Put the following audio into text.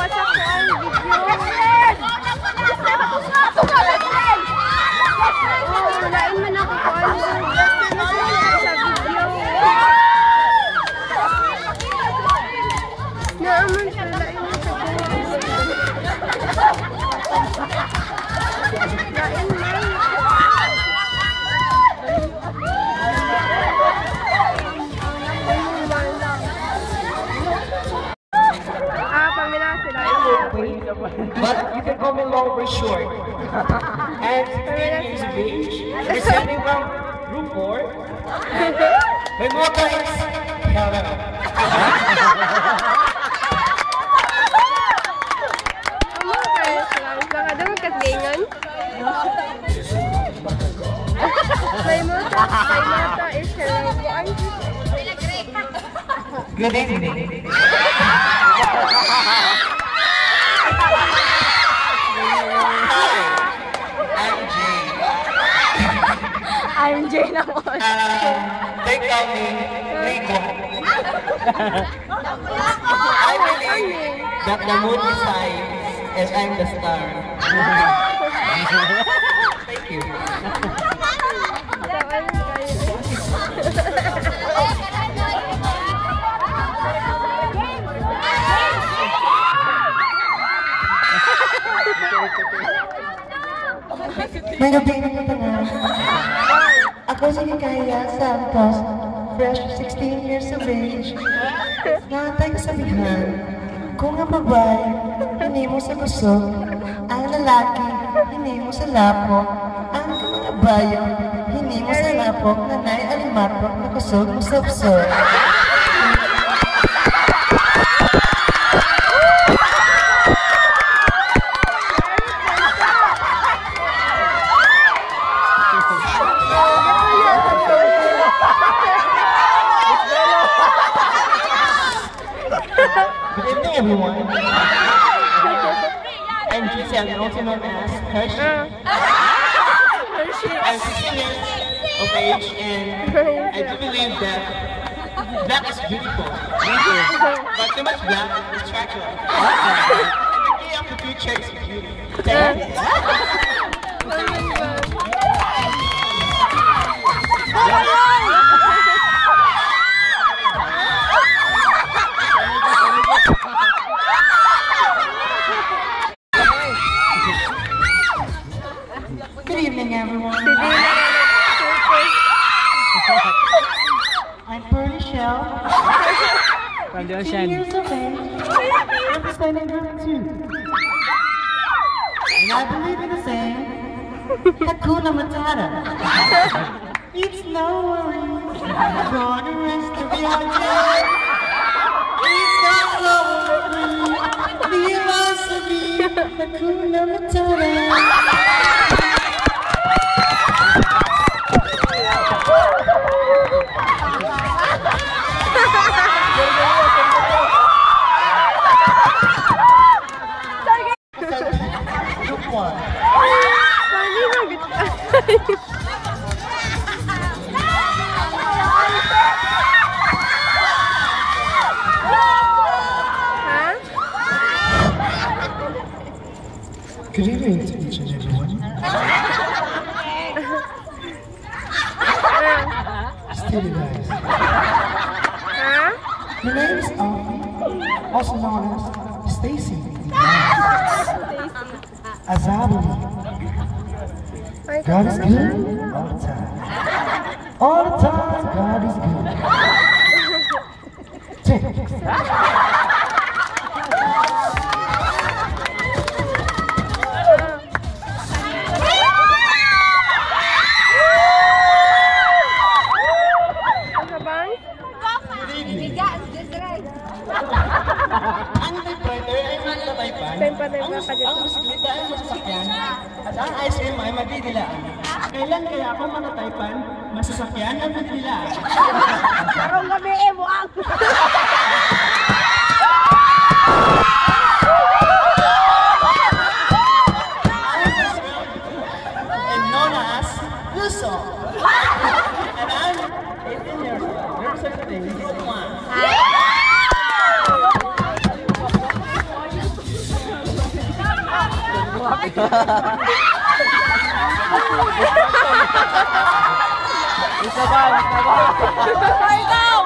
sa kuan video. Lain man ako kuan sa video. Naaman siya lain man sa video. Lain man. But you can call me long or short. And 16 years of age, presenting from room 4. My motto is hello. Baka daw magkaslingan. My motto is hello. Good evening. I'm Jay naman. They call me Rico. I believe that the moon is high and I'm the star. Thank you. May gabi na tangan. Ako si Kaya Santos, fresh 16 years of age. Natay kasabihan, kung ang babae, hindi mo sa kusog, ang lalaki, hindi mo sa lapok, ang mga bayo, hindi mo sa lapok, nanay alimatok na kusog mo sa pusog. Good evening, everyone. I'm Giselle, also known as Hershey. I'm 16 years of age, and I do believe that black is beautiful. But too much black is tragic. The key of the future is beauty. Good evening, everyone. I'm Pearly Shell. 15 years of age. I'm studying group 2. And I believe in the saying, Hakuna Matata. It's no worries, for the rest of your life. It's not worries, philosophy, Hakuna Matata. Good evening to each and everyone. Steady guys. My name is Alfie, also known as Stacy. Azabuli. God is good all the time. All the time, God is good. Take it. Ang typewriter ay magtataypan, ang bisikleta ay masasakyan, at ang ice cream ay magdidilaan. Kailan kaya ako matataypan, masasakyan at magdidilaan? Karong gabi mo ang... And known as Luso. And I'm 18 years old, representing this one. Isa ba? Ikaw!